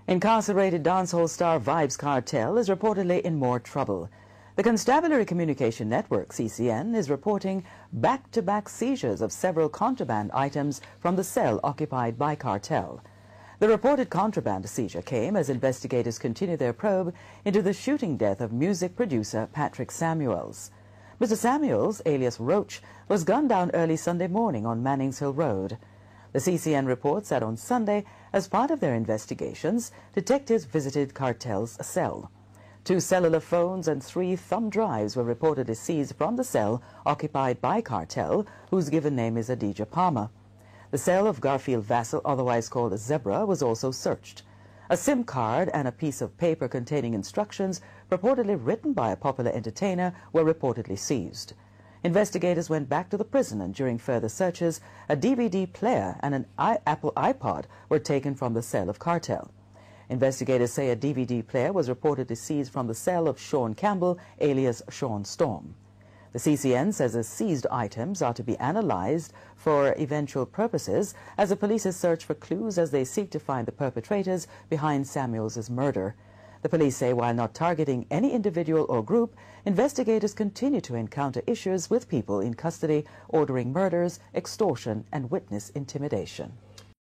Incarcerated dancehall star Vybz Kartel is reportedly in more trouble. The Constabulary Communication Network, CCN, is reporting back-to-back seizures of several contraband items from the cell occupied by Kartel. The reported contraband seizure came as investigators continue their probe into the shooting death of music producer Patrick Samuels. Mr. Samuels, alias Roach, was gunned down early Sunday morning on Mannings Hill Road. The CCN reports that on Sunday, as part of their investigations, detectives visited Kartel's cell. 2 cellular phones and 3 thumb drives were reportedly seized from the cell occupied by Kartel, whose given name is Adidja Palmer. The cell of Garfield Vassell, otherwise called Zebra, was also searched. A SIM card and a piece of paper containing instructions purportedly written by a popular entertainer were reportedly seized. Investigators went back to the prison, and during further searches, a DVD player and an Apple iPod were taken from the cell of Kartel. Investigators say a DVD player was reportedly seized from the cell of Sean Campbell, alias Sean Storm. The CCN says the seized items are to be analyzed for eventual purposes as the police search for clues as they seek to find the perpetrators behind Samuels' murder. The police say while not targeting any individual or group, investigators continue to encounter issues with people in custody ordering murders, extortion, and witness intimidation.